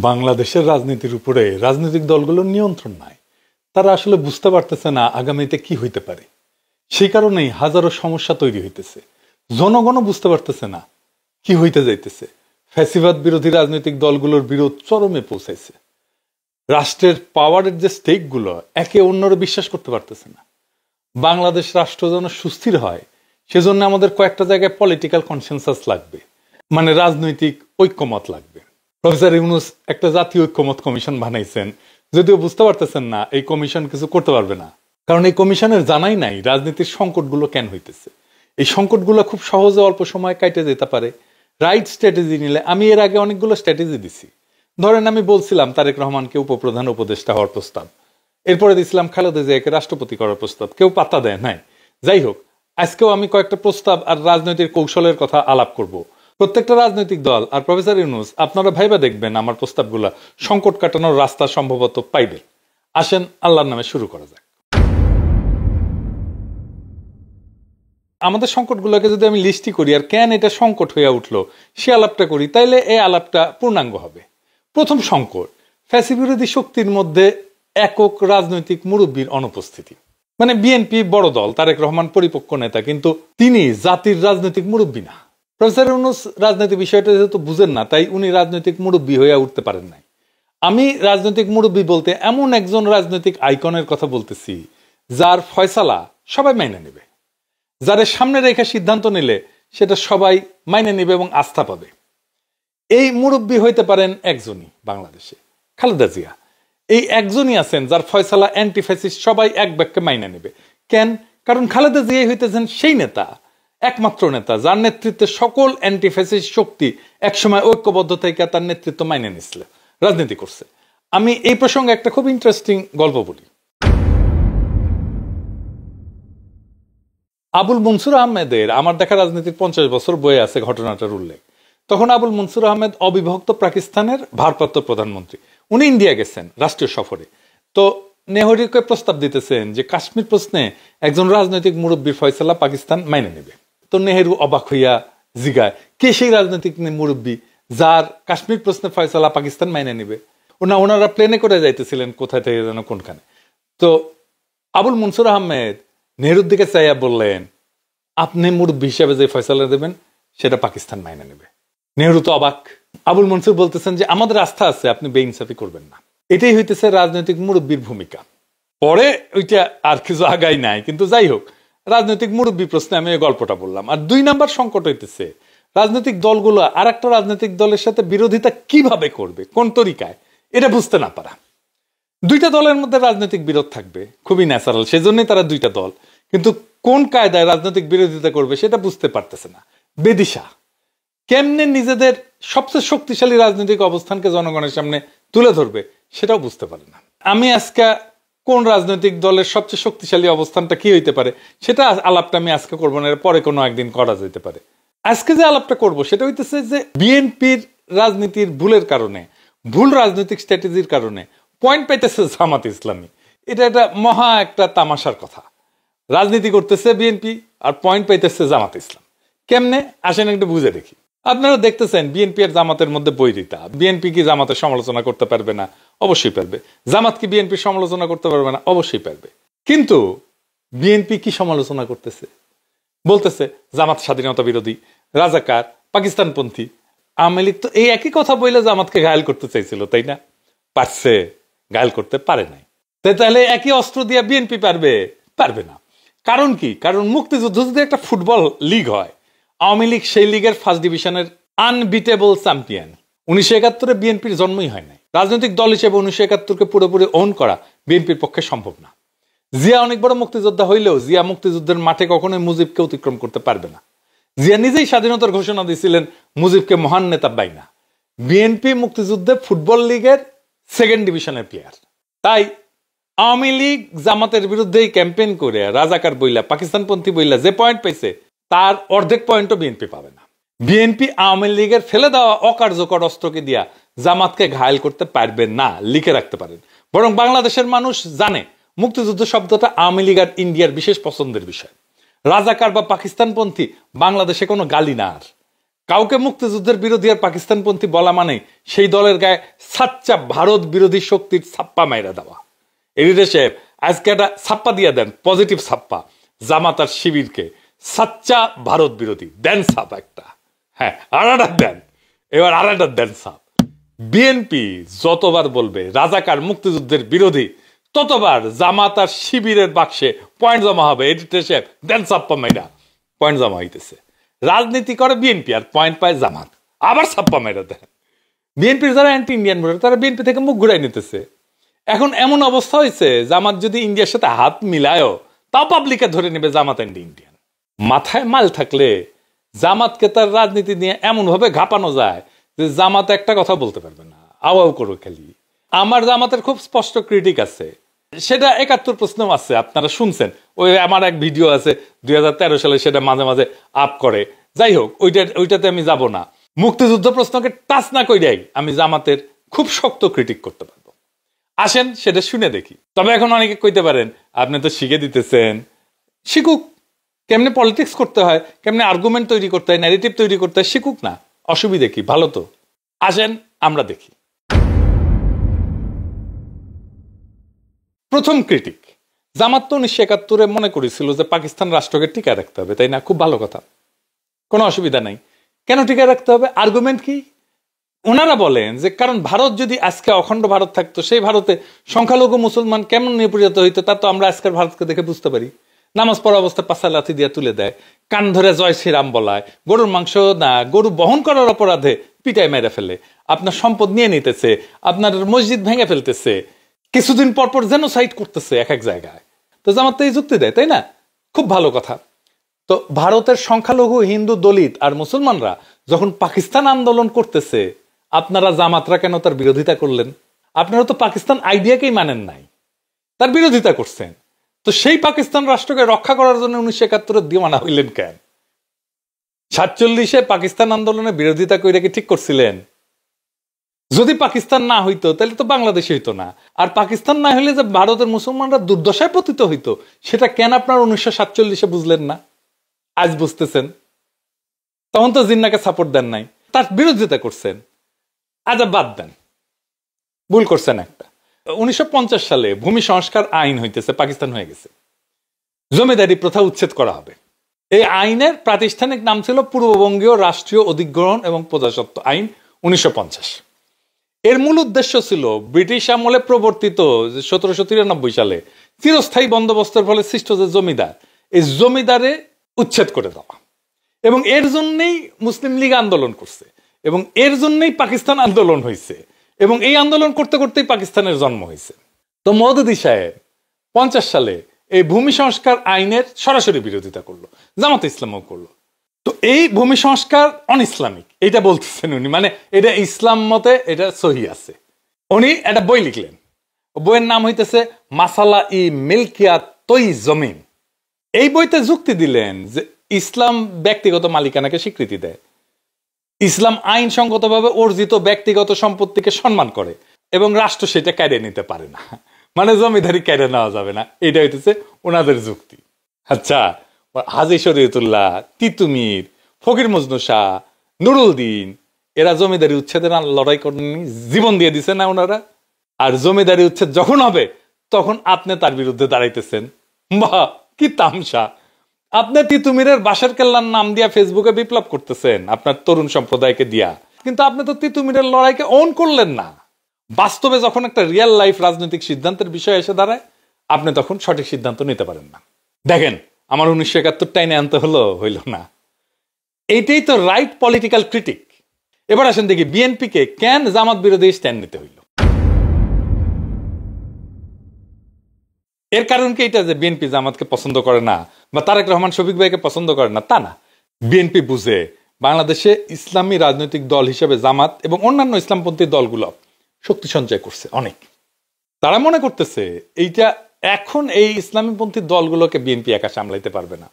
বাংলাদেশের রাজনীতির উপরে রাজনৈতিক দলগুলোর নিয়ন্ত্রণ নাই। তারা আসলে বুঝতে পারতেছে না আগামীতে কি হইতে পারে। সেই কারণেই হাজারো সমস্যা তৈরি হইতেছে। জনগণও বুঝতে পারতেছে না কি হইতে যাইতেছে। ফ্যাসিবাদ বিরোধী রাজনৈতিক দলগুলোর বিরোধ চরমে পৌঁছাইছে। রাষ্ট্রের পাওয়ারের যে স্টেকগুলো একে অন্যরা বিশ্বাস করতে পারতেছে না। বাংলাদেশ রাষ্ট্র যেন সুস্থির হয় সেজন্য আমাদের কয়েকটা জায়গায় পলিটিক্যাল কনসেনসাস লাগবে, মানে রাজনৈতিক ঐক্যমত লাগবে। প্রফেসর ইউনূস একটা জাতীয় ঐক্যমত কমিশন বানাইছেন, যদিও বুঝতে পারতেছেন না এই কমিশন কিছু করতে পারবে না, কারণ এই কমিশনের জানাই নাই রাজনীতির সংকটগুলো কেন হইতেছে। এই সংকটগুলো খুব সহজে অল্প সময় কাটে যেতে পারে রাইট স্ট্র্যাটেজি নিলে। আমি এর আগে অনেকগুলো স্ট্র্যাটেজি দিছি। ধরেন আমি বলছিলাম তারেক রহমানকে উপপ্রধান উপদেষ্টা হওয়ার প্রস্তাব, এরপরে দিছিলাম খালেদা জিয়াকে রাষ্ট্রপতি করার প্রস্তাব, কেউ পাত্তা দেয় নাই। যাই হোক, আজকেও আমি কয়েকটা প্রস্তাব আর রাজনৈতিক কৌশলের কথা আলাপ করব। প্রত্যেকটা রাজনৈতিক দল আর প্রফেসর ইউনূস আপনারা ভাইবা দেখবেন আমার প্রস্তাবগুলা সংকট কাটানোর রাস্তা সম্ভবত পাইবে। আসেন আল্লাহর নামে শুরু করা যাক। আমাদের সংকটগুলোকে যদি আমি লিস্টি করি আর কেন এটা সংকট হয়ে উঠলো সে আলাপটা করি, তাইলে এই আলাপটা পূর্ণাঙ্গ হবে। প্রথম সংকট, ফ্যাসিবিরোধী শক্তির মধ্যে একক রাজনৈতিক মুরব্বীর অনুপস্থিতি। মানে বিএনপি বড় দল, তারেক রহমান পরিপক্ক নেতা, কিন্তু তিনি জাতির রাজনৈতিক মুরব্বী না। প্রফেসর ইউনূস রাজনীতি বিষয়টা যেহেতু বুঝেন না, তাই উনি রাজনৈতিক মুরব্বী হয়ে উঠতে পারেন নাই। আমি রাজনৈতিক মুরব্বী বলতে এমন একজন রাজনৈতিক আইকনের কথা বলতেছি যার ফয়সালা সবাই মাইনে নেবে, যার সামনে রেখে সিদ্ধান্ত নিলে সেটা সবাই মাইনে নেবে এবং আস্থা পাবে। এই মুরব্বী হইতে পারেন একজনই বাংলাদেশে, খালেদা জিয়া। এই একজনই আছেন যার ফয়সালা অ্যান্টি ফ্যাসিস্ট সবাই এক বাক্যে মাইনে নেবে। কেন? কারণ খালেদা জিয়াই হইতেছেন সেই নেতা, একমাত্র নেতা যার নেতৃত্বে সকল অ্যান্টি ফ্যাসিস্ট শক্তি একসময় ঐক্যবদ্ধ থেকে তার নেতৃত্ব মাইনে নিছিল, রাজনীতি করছে। আমি এই প্রসঙ্গে একটা খুব ইন্টারেস্টিং গল্প বলি। আবুল মনসুর আহমেদের আমার দেখা রাজনীতির 50 বছর বয়ে আছে ঘটনাটার উল্লেখ। তখন আবুল মনসুর আহমেদ অবিভক্ত পাকিস্তানের ভারপ্রাপ্ত প্রধানমন্ত্রী। উনি ইন্ডিয়া গেছেন রাষ্ট্রীয় সফরে। তো নেহরুকে প্রস্তাব দিতেছেন যে কাশ্মীর প্রশ্নে একজন রাজনৈতিক মুরব্বীর ফয়সালা পাকিস্তান মাইনে নেবে। তো নেহরু অবাক হইয়া জিগায়, কে সেই রাজনৈতিক মুরব্বী যার কাশ্মীর প্রশ্নে ফয়সালা পাকিস্তান মাইনে নেবে? ওনারা প্লেনে করে যাইতেছিলেন কোথায় থেকে যেন কোনখানে। তো আবুল মনসুর আহমেদ নেহরুর দিকে চাইয়া বললেন, আপনি মুরব্বী হিসেবে যে ফয়সালা দেবেন সেটা পাকিস্তান মাইনে নেবে। নেহরু তো অবাক। আবুল মনসুর বলতেছেন যে আমাদের আস্থা আছে, আপনি বেইনসাফি করবেন না। এটাই হইতেছে রাজনৈতিক মুরব্বীর ভূমিকা। পরে ওইটা আর কিছু আগাই নাই, কিন্তু যাই হোক, রাজনৈতিক মুরব্বী প্রশ্নে আমি এই গল্পটা বললাম। আর 2 নাম্বার সংকট হইতেছে রাজনৈতিক দলগুলো আর একটা রাজনৈতিক দলের সাথে বিরোধিতা কিভাবে করবে, কোন তরিকায়, এটা বুঝতে না পারা। 2টা দলের মধ্যে রাজনৈতিক বিরোধ থাকবে, খুবই ন্যাচারাল, সেজন্যই তারা 2টা দল, কিন্তু কোন কায়দায় রাজনৈতিক বিরোধিতা করবে সেটা বুঝতে পারতেছে না। বেদিশা কেমনে নিজেদের সবচেয়ে শক্তিশালী রাজনৈতিক অবস্থানকে জনগণের সামনে তুলে ধরবে সেটাও বুঝতে পারে না। আমি আজকে কোন রাজনৈতিক দলের সবচেয়ে শক্তিশালী অবস্থানটা কি হইতে পারে সেটা আলাপটা আমি আজকে করবো না, পরে কোনো একদিন করা যেতে পারে। আজকে যে আলাপটা করব সেটা হইতেছে যে বিএনপির রাজনীতির ভুলের কারণে, ভুল রাজনৈতিক স্ট্র্যাটেজির কারণে পয়েন্ট পাইতেছে জামাত ইসলামী। এটা একটা মহা একটা তামাশার কথা। রাজনীতি করতেছে বিএনপি আর পয়েন্ট পাইতেছে জামাত ইসলাম। কেমনে আসেন একটু বুঝে দেখি। আপনারা দেখতেছেন বিএনপি আর জামাতের মধ্যে বৈরিতা। বিএনপি কি জামাতের সমালোচনা করতে পারবে না? অবশ্যই পারবে। জামাত কি বিএনপির সমালোচনা করতে পারবে না? অবশ্যই পারবে। কিন্তু বিএনপি কি সমালোচনা করতেছে? বলতেছে জামাত স্বাধীনতা বিরোধী, রাজাকার, পাকিস্তানপন্থী। আওয়ামী লীগ তো এই একই কথা বলে জামাতকে ঘায়েল করতে চাইছিল, তাই না? পারছে? ঘায়েল করতে পারে নাই। তাহলে একই অস্ত্র দিয়ে বিএনপি পারবে? পারবে না। কারণ কি? কারণ মুক্তিযুদ্ধ যদি একটা ফুটবল লিগ হয়, আওয়ামী লীগ সেই লিগের ফার্স্ট ডিভিশনের আনবিটেবল চ্যাম্পিয়ন। 1971-এ বিএনপির জন্মই হয় নাই। রাজনৈতিক দল হিসেবে 1971-কে পুরোপুরি ওন করা বিএনপির পক্ষে সম্ভব না। জিয়া অনেক বড় মুক্তিযোদ্ধা হইলেও জিয়া মুক্তিযুদ্ধের মাঠে কখনোই মুজিবকে অতিক্রম করতে পারবে না। জিয়া নিজেই স্বাধীনতার ঘোষণা দিয়েছিলেন মুজিবকে মহান নেতা বাইনা। বিএনপি মুক্তিযুদ্ধে ফুটবল লিগের 2nd ডিভিশনের প্লেয়ার। তাই আওয়ামী লীগ জামাতের বিরুদ্ধেই ক্যাম্পেইন করে রাজাকার বইলা, পাকিস্তানপন্থী বইলা যে পয়েন্ট পাইছে তার অর্ধেক পয়েন্টও বিএনপি পাবে না। বিএনপি আওয়ামী লীগের ফেলে দেওয়া অকার্যকর অস্ত্রকে দিয়া জামাতকে ঘায়েল করতে পারবে না, লিখে রাখতে পারেন। বরং বাংলাদেশের মানুষ জানে মুক্তিযুদ্ধ শব্দটা আওয়ামী লীগ আর ইন্ডিয়ার বিশেষ পছন্দের বিষয়। রাজাকার বা পাকিস্তানপন্থী বাংলাদেশে কোনো গালি না। আর কাউকে মুক্তিযুদ্ধের বিরোধী আর পাকিস্তানপন্থী বলা মানে সেই দলের গায়ে সাচ্চা ভারত বিরোধী শক্তির ছাপ্পা মাইরা দেওয়া। এডিটর সাহেব আজকে একটা ছাপ্পা দিয়ে দেন, পজিটিভ ছাপ্পা, জামাত আর শিবিরকে সাচ্চা ভারত বিরোধী দেন ছাপ একটা। হ্যাঁ, আড়াটা দেন, এবার আড়াটা দেন ছাপ। বিএনপি যতবার বলবে রাজাকার মুক্তিযুদ্ধের বিরোধী, ততবার জামাত আর শিবিরের বাক্সে পয়েন্ট জমা হবে। এডিটর সাহেব দেন ছাপ্পা মাইরা, পয়েন্ট জমা হইতেছে। রাজনীতি করে বিএনপি আর পয়েন্ট পায় জামাত, আবার ছাপ্পা মেরে দেয়। বিএনপির যারা অ্যান্টি ইন্ডিয়ান ভোটার তারা বিএনপি থেকে মুখ ঘুরাই নিতেছে। এখন এমন অবস্থা হয়েছে জামাত যদি ইন্ডিয়ার সাথে হাত মিলায়ও তাও পাবলিকে ধরে নেবে জামাত অ্যান্টি ইন্ডিয়ান। মাথায় মাল থাকলে জামাতকে তার রাজনীতি নিয়ে এমন ভাবে ঘাপানো যায় যে জামাত একটা কথা বলতে পারবে না, আওয়াও করো খালি। আমার জামাতের খুব স্পষ্ট ক্রিটিক আছে, সেটা ৭১ প্রশ্নও আছে, আপনারা শুনছেন। ওই আমার এক ভিডিও আছে ২০১৩ সালে, সেটা মাঝে মাঝে আপ করে। যাই হোক, ওইটাতে আমি যাব না। মুক্তিযুদ্ধ প্রশ্নকে টাচ না কইরাই আমি জামাতের খুব শক্ত ক্রিটিক করতে পারবো। আসেন সেটা শুনে দেখি। তবে এখন অনেকে কইতে পারেন আপনি তো শিখে দিতেছেন, শিখুক, কেমনে পলিটিক্স করতে হয়, কেমনে আর্গুমেন্ট তৈরি করতে হয়, ন্যারেটিভ তৈরি করতে হয়, শিখুক না, অসুবিধে কি, ভালো তো। আসেন আমরা দেখি। প্রথম ক্রিটিক, জামাত তো ১৯৭১ মনে করেছিল যে পাকিস্তান রাষ্ট্রকে টিকায় রাখতে হবে, তাই না? খুব ভালো কথা, কোনো অসুবিধা নাই। কেন টিকায় রাখতে হবে? আর্গুমেন্ট কি? ওনারা বলেন যে কারণ ভারত যদি আজকে অখণ্ড ভারত থাকতো, সেই ভারতে সংখ্যালঘু মুসলমান কেমন নিপীড়িত হইতো তা তো আমরা আজকের ভারতকে দেখে বুঝতে পারি। নামাজ পড়া অবস্থায় পাশা লাথি দিয়ে তুলে দেয়, কান ধরে জয় শ্রীরাম বলায়, গরুর মাংস না গরু বহন করার অপরাধে পিটায় মেরে ফেলে, আপনার সম্পদ নিয়ে নিতেছে, আপনার মসজিদ ভেঙে ফেলতেছে, কিছুদিন পর পর জেনোসাইড করতেছে এক এক জায়গায়। তো জামাত তো এই যুক্তি দেয়, তাই না? খুব ভালো কথা। তো ভারতের সংখ্যালঘু হিন্দু, দলিত আর মুসলমানরা যখন পাকিস্তান আন্দোলন করতেছে, আপনারা জামাতরা কেন তার বিরোধিতা করলেন? আপনারা তো পাকিস্তান আইডিয়াকেই মানেন নাই, তার বিরোধিতা করছেন। তো সেই পাকিস্তান রাষ্ট্রকে রক্ষা করার জন্য ১৯৭১ দিওয়ানা হইলেন কেন? ৪৭-এ পাকিস্তান আন্দোলনের বিরোধিতা করে কি ঠিক করছিলেন? যদি পাকিস্তান না হইতো তাহলে তো বাংলাদেশ হইতো না। আর পাকিস্তান না হইলে যে ভারতের মুসলমানরা দুর্দশায় পতিত হইতো, সেটা কেন আপনার ১৯৪৭-এ বুঝলেন না? আজ বুঝতেছেন। তখন তো জিন্নাকে সাপোর্ট দেন নাই, তার বিরোধিতা করছেন। আজ বাদ দেন, ভুল করছেন একটা। ১৯৫০ সালে ভূমি সংস্কার আইন হইতেছে, পাকিস্তান হয়ে গেছে, জমিদারি প্রথা উচ্ছেদ করা হবে। এই আইনের প্রাতিষ্ঠানিক নাম ছিল পূর্ববঙ্গীয় রাষ্ট্রীয় অধিগ্রহণ এবং প্রজাস্বত্ব আইন ১৯৫০। এর মূল উদ্দেশ্য ছিল ব্রিটিশ আমলে প্রবর্তিত ১৭৯৩ সালে চিরস্থায়ী বন্দোবস্তের ফলে সৃষ্ট যে জমিদার, এই জমিদারে উচ্ছেদ করে দেওয়া। এবং এর জন্যই মুসলিম লীগ আন্দোলন করছে, এবং এর জন্যই পাকিস্তান আন্দোলন হয়েছে, এবং এই আন্দোলন করতে করতেই পাকিস্তানের জন্ম হয়েছে। তো মওদুদী সাহেব ৫০ সালে এই ভূমি সংস্কার আইনের সরাসরি বিরোধিতা করলো, জামাত ইসলামও করলো। তো এই ভূমি সংস্কার অন ইসলামিক এটা বলতেছেন উনি, মানে এটা ইসলাম মতে এটা সহি আছে। উনি একটা বই লিখলেন, বইয়ের নাম হইতেছে মাসালা ই মিলকিয়াত তৈ জমিন। এই বইতে যুক্তি দিলেন যে ইসলাম ব্যক্তিগত মালিকানাকে স্বীকৃতি দেয়, ইসলাম আইনসঙ্গতভাবে অর্জিত ব্যক্তিগত সম্পত্তিকে সম্মান করে, এবং রাষ্ট্র সেটা কেড়ে নিতে পারে না, মানে জমিদারি কেড়ে নেওয়া যাবে না। এটা হইতেছে ওনাদের যুক্তি। আচ্ছা, হাজী শরীয়তুল্লাহ, তিতুমির, ফকির মজনু শাহ, নুরুল দিন, এরা জমিদারি উচ্ছেদের লড়াই করেননি, জীবন দিয়ে দিছে না ওনারা? আর জমিদারি উচ্ছেদ যখন হবে তখন আপনি তার বিরুদ্ধে দাঁড়াইতেছেন। বাহ, কি তামসা! আপনি তিতুমিরের বাঁশের কেল্লার নাম দিয়া ফেসবুকে বিপ্লব করতেছেন আপনার তরুণ সম্প্রদায়কে দিয়া, কিন্তু আপনি তো তিতুমিরের লড়াইকে অন করলেন না। বাস্তবে যখন একটা রিয়েল লাইফ রাজনৈতিক সিদ্ধান্তের বিষয় এসে দাঁড়ায়, আপনি তখন সঠিক সিদ্ধান্ত নিতে পারেন না। দেখেন, আমার ১৯৭১ টাইনে আনতে হইল না। এইটাই তো রাইট পলিটিক্যাল ক্রিটিক। এবার আসেন দেখি বিএনপিকে কেন জামাত বিরোধী স্ট্যান্ড নিতে হইল। এর কারণ কি এটা যে বিএনপি জামাতকে পছন্দ করে না বা তারেক রহমান শফিক ভাইকে পছন্দ করে না? তা না। বিএনপি বুঝে বাংলাদেশে ইসলামী রাজনৈতিক দল হিসেবে জামাত এবং অন্যান্য ইসলামপন্থী দলগুলো শক্তি সঞ্চয় করছে অনেক। তারা মনে করতেছে এইটা এখন এই ইসলামীপন্থী দলগুলোকে বিএনপি একা সামলাইতে পারবে না,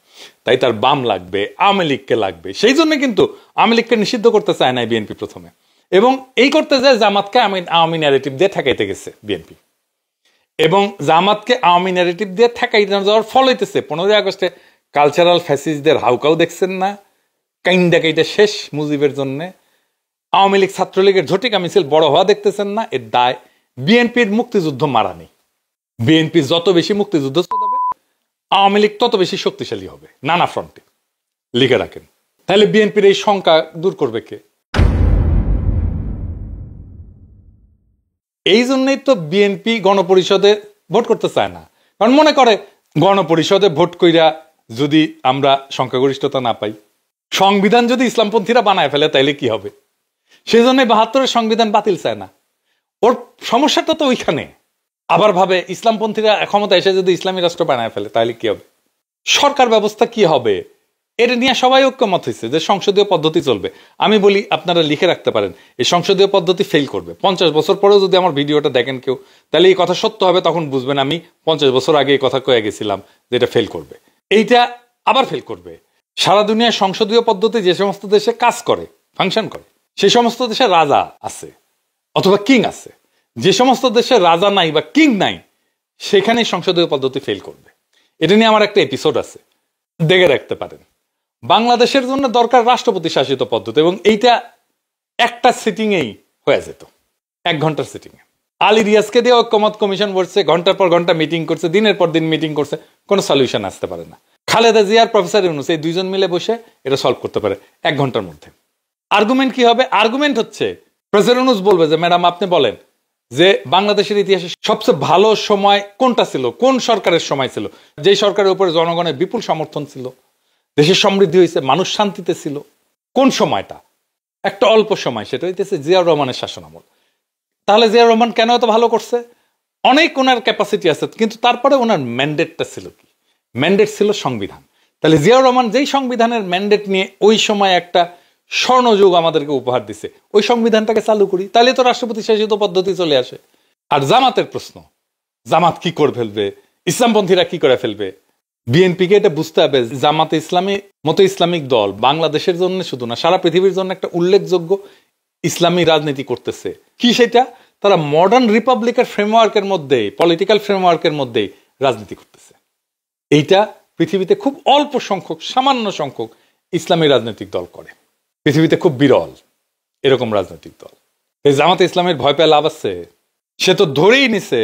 তাই তার বাম লাগবে, আওয়ামী লীগকে লাগবে। সেই জন্য কিন্তু আওয়ামী লীগকে নিষিদ্ধ করতে চায় না বিএনপি প্রথমে, এবং এই করতে যায় জামাতকে আওয়ামী ন্যারেটিভ দিয়ে ঠেকাইতে গেছে বিএনপি, এবং জামাতকে আওয়ামী ন্যারেটিভ দিয়ে ঠেকাইতে যাওয়ার ফল হইতেছে 15ই আগস্টে কালচারাল ফ্যাসিস্টদের হাউকাও দেখছেন না, কাইন্দা কাইটা শেষ মুজিবের জন্য। আওয়ামী লীগ ছাত্রলীগের ঝটিকা মিছিল বড় হওয়া দেখতেছেন না, এর দায় বিএনপির মুক্তিযুদ্ধ মারা নেই। বিএনপি যত বেশি মুক্তিযুদ্ধ হবে, আওয়ামী লীগ তত বেশি শক্তিশালী হবে নানা ফ্রন্টে। লিখে রাখেন। তাহলে বিএনপির এই শঙ্কা দূর করবে কে? এই জন্যই তো বিএনপি গণপরিষদে ভোট করতে চায় না, কারণ মনে করে গণপরিষদে ভোট কইরা যদি আমরা সংখ্যাগরিষ্ঠতা না পাই, সংবিধান যদি ইসলামপন্থীরা বানায় ফেলে তাইলে কি হবে। সেই জন্য ৭২-এর সংবিধান বাতিল চায় না। ওর সমস্যাটা তো ওইখানে। আবার ভাবে ইসলামপন্থীরা ক্ষমতা এসে যদি ইসলামী রাষ্ট্র বানায় ফেলে তাহলে কি হবে, সরকার ব্যবস্থা কি হবে। এটা নিয়ে সবাই ঐক্যমত হয়েছে যে সংসদীয় পদ্ধতি চলবে। আমি বলি আপনারা লিখে রাখতে পারেন, এই সংসদীয় পদ্ধতি ফেল করবে। ৫০ বছর পরেও যদি আমার ভিডিওটা দেখেন কেউ, তাহলে এই কথা সত্য হবে, তখন বুঝবেন আমি ৫০ বছর আগে এই কথা কয়ে গেছিলাম যে এটা ফেল করবে। এইটা আবার ফেল করবে। সারা দুনিয়ায় সংসদীয় পদ্ধতি যে সমস্ত দেশে কাজ করে, ফাংশন করে, সেই সমস্ত দেশে রাজা আছে অথবা কিং আছে। যে সমস্ত দেশে রাজা নাই বা কিং নাই, সেখানে সংসদীয় পদ্ধতি ফেল করবে। এটা নিয়ে আমার একটা এপিসোড আছে, দেখে রাখতে পারেন। বাংলাদেশের জন্য দরকার রাষ্ট্রপতি শাসিত পদ্ধতি, এবং এইটা একটা সিটিং এই হয়ে যেত, ১ ঘন্টার সিটিং এ। আলী রিয়াজকে দিয়ে ঐক্যমত কমিশন বসছে, ঘন্টার পর ঘন্টা মিটিং করছে, দিনের পর দিন মিটিং করছে, কোনো সলিউশন আসতে পারে না। খালেদা জিয়া আর প্রফেসর ইউনূস এই দুইজন মিলে বসে এটা সলভ করতে পারে ১ ঘন্টার মধ্যে। আর্গুমেন্ট কি হবে? আর্গুমেন্ট হচ্ছে প্রফেসর ইউনূস বলবে যে ম্যাডাম আপনি বলেন যে বাংলাদেশের ইতিহাসে সবচেয়ে ভালো সময় কোনটা ছিল, কোন সরকারের সময় ছিল, যেই সরকারের উপরে জনগণের বিপুল সমর্থন ছিল, দেশের সমৃদ্ধি হয়েছে, মানুষ শান্তিতে ছিল। কোন সময়টা? একটা অল্প সময়, সেটা হইতেছে জিয়াউর রহমানের শাসনামল। তাহলে জিয়াউর রহমান কেন এত ভালো করছে? অনেক ওনার ক্যাপাসিটি আছে, কিন্তু তারপরে ওনার ম্যান্ডেটটা ছিল কি? ম্যান্ডেট ছিল সংবিধান। তাহলে জিয়াউর রহমান যেই সংবিধানের ম্যান্ডেট নিয়ে ওই সময় একটা স্বর্ণযুগ আমাদেরকে উপহার দিছে, ওই সংবিধানটাকে চালু করি, তাহলে তো রাষ্ট্রপতি শাসিত পদ্ধতি চলে আসে। আর জামাতের প্রশ্ন, জামাত কি করে ফেলবে, ইসলামপন্থীরা কি করে ফেলবে? বিএনপিকে এটা বুঝতে হবে, জামাতে ইসলামী মতো ইসলামিক দল বাংলাদেশের জন্য শুধু না, সারা পৃথিবীর জন্য একটা উল্লেখযোগ্য ইসলামী রাজনীতি করতেছে। কি সেটা? তারা মডার্ন রিপাবলিকের ফ্রেমওয়ার্কের মধ্যেই, পলিটিক্যাল ফ্রেমওয়ার্কের মধ্যেই রাজনীতি করতেছে। এইটা পৃথিবীতে খুব অল্প সংখ্যক, সামান্য সংখ্যক ইসলামী রাজনৈতিক দল করে। পৃথিবীতে খুব বিরল এরকম রাজনৈতিক দল। এই জামাতে ইসলামের ভয় পেয়ে লাভ আছে? সে তো ধরেই নিছে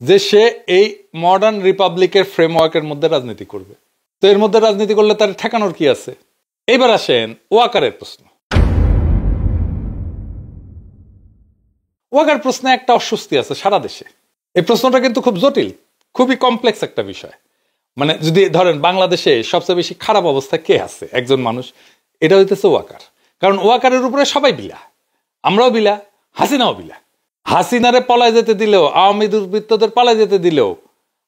যে সে এই মডার্ন রিপাবলিকের ফ্রেমওয়ার্কের মধ্যে রাজনীতি করবে। তো এর মধ্যে রাজনীতি করলে তার ঠেকানোর কি আছে? এবার আসেন ওয়াকারের প্রশ্ন। ওয়াকার প্রশ্নে একটা অস্বস্তি আছে সারা দেশে। এই প্রশ্নটা কিন্তু খুব জটিল, খুবই কমপ্লেক্স একটা বিষয়। মানে যদি ধরেন বাংলাদেশে সবচেয়ে বেশি খারাপ অবস্থা কে আছে, একজন মানুষ, এটা হইতেছে ওয়াকার। কারণ ওয়াকারের উপরে সবাই বিলা, আমরাও বিলা, হাসিনাও বিলা। হাসিনারে পলায় যেতে দিলেও, আওয়ামী দুর্বৃত্তদের পালায় যেতে দিলেও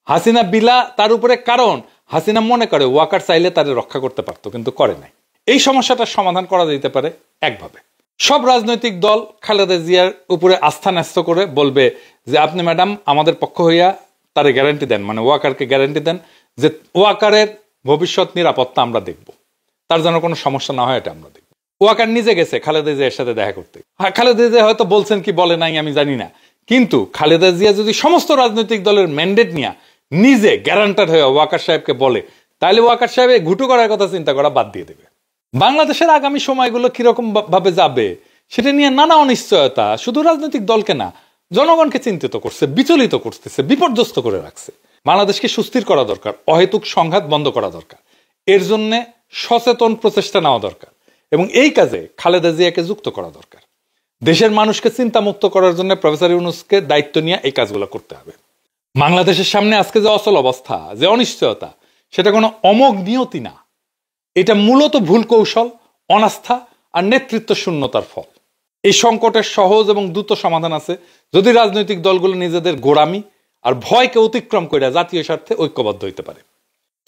হাসিনা বিলা তার উপরে, কারণ হাসিনা মনে করে ওয়াকার চাইলে তারে রক্ষা করতে পারতো, কিন্তু করে নাই। এই সমস্যাটার সমাধান করা যেতে পারে একভাবে। সব রাজনৈতিক দল খালেদা জিয়ার উপরে আস্থা ন্যস্ত করে বলবে যে আপনি ম্যাডাম আমাদের পক্ষ হইয়া তারে গ্যারান্টি দেন, মানে ওয়াকারকে গ্যারান্টি দেন যে ওয়াকারের ভবিষ্যৎ নিরাপত্তা আমরা দেখব, তার যেন কোনো সমস্যা না হয় এটা আমরা দেখব। ওয়াকার নিজে গেছে খালেদা জিয়ার সাথে দেখা করতে। হ্যাঁ, খালেদা জিয়া হয়তো বলছেন কি বলে নাই আমি জানি না, কিন্তু খালেদা জিয়া যদি সমস্ত রাজনৈতিক দলের ম্যান্ডেট নিয়ে নিজে গ্যারান্টার হয়ে ওয়াকার সাহেবকে বলে, তাহলে ওয়াকার সাহেব ঘুটু করার কথা চিন্তা করা বাদ দিয়ে দেবে। বাংলাদেশের আগামী সময়গুলো কিরকম ভাবে যাবে সেটা নিয়ে নানা অনিশ্চয়তা শুধু রাজনৈতিক দলকে না, জনগণকে চিন্তিত করছে, বিচলিত করতেছে, বিপর্যস্ত করে রাখছে। বাংলাদেশকে সুস্থির করা দরকার, অহেতুক সংঘাত বন্ধ করা দরকার, এর জন্য সচেতন প্রচেষ্টা নেওয়া দরকার, এবং এই কাজে খালেদা জিয়াকে যুক্ত করা দরকার। দেশের মানুষকে চিন্তামুক্ত করার জন্য প্রফেসর ইউনূসকে দায়িত্ব নিয়ে এই কাজগুলো করতে হবে। বাংলাদেশের সামনে আজকে যে অচল অবস্থা, যে অনিশ্চয়তা, সেটা কোনো অমোঘ নিয়তি না, এটা মূলত ভুল কৌশল, অনাস্থা আর নেতৃত্ব শূন্যতার ফল। এই সংকটের সহজ এবং দ্রুত সমাধান আছে যদি রাজনৈতিক দলগুলো নিজেদের গোড়ামি আর ভয়কে অতিক্রম করে জাতীয় স্বার্থে ঐক্যবদ্ধ হইতে পারে।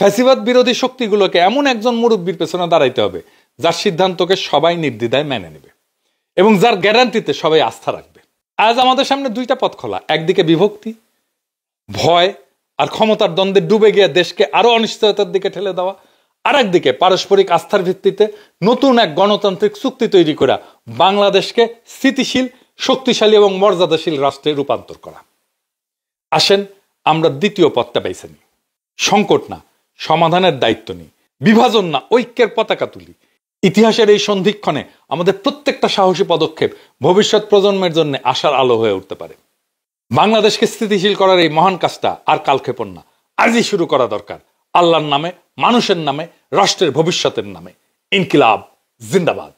ফ্যাসিবাদ বিরোধী শক্তিগুলোকে এমন একজন মুরব্বীর পেছনে দাঁড়াইতে হবে যার সিদ্ধান্তকে সবাই নির্দ্বিধায় মেনে নেবে এবং যার গ্যারান্টিতে সবাই আস্থা রাখবে। আজ আমাদের সামনে দুইটা পথ খোলা, একদিকে বিভক্তি, ভয় আর ক্ষমতার দ্বন্দ্বে ডুবে গিয়ে দেশকে আরো অনিশ্চয়তার দিকে ঠেলে দেওয়া, আর একদিকে পারস্পরিক আস্থার ভিত্তিতে নতুন এক গণতান্ত্রিক চুক্তি তৈরি করা, বাংলাদেশকে স্থিতিশীল, শক্তিশালী এবং মর্যাদাশীল রাষ্ট্রে রূপান্তর করা। আসেন আমরা দ্বিতীয় পথটা বেছে নিই। সংকট না, সমাধানের দায়িত্ব নিই, বিভাজন না, ঐক্যের পতাকা তুলি। ইতিহাসের এই সন্ধিক্ষণে আমাদের প্রত্যেকটা সাহসী পদক্ষেপ ভবিষ্যৎ প্রজন্মের জন্য আশার আলো হয়ে উঠতে পারে। বাংলাদেশকে স্থিতিশীল করার এই মহান কাজটা আর কালক্ষেপণ না, আজই শুরু করা দরকার। আল্লাহর নামে, মানুষের নামে, রাষ্ট্রের ভবিষ্যতের নামে। ইনকিলাব জিন্দাবাদ।